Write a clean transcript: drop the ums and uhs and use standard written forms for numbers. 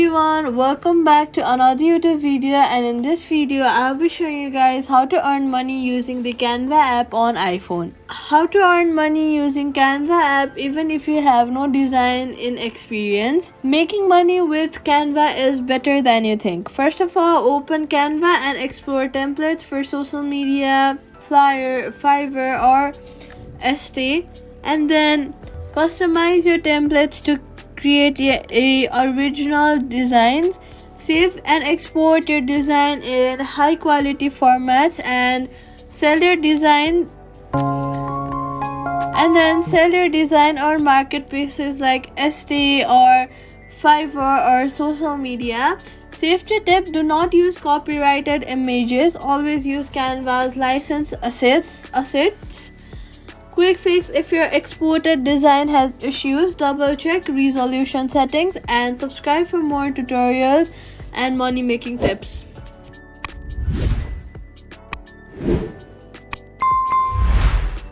everyone, welcome back to another YouTube video, and in this video I'll be showing you guys how to earn money using the Canva app on iPhone. How to earn money using Canva app even if you have no design in experience. Making money with Canva is better than you think. First of all, open Canva and explore templates for social media, flyer, Fiverr or ST, and then customize your templates to create a original designs. Save and export your design in high quality formats and sell your design on marketplaces like ST or Fiverr or social media. Safety tip: do not use copyrighted images. Always use Canva's licensed assets. Quick fix: if your exported design has issues, double check resolution settings and subscribe for more tutorials and money making tips.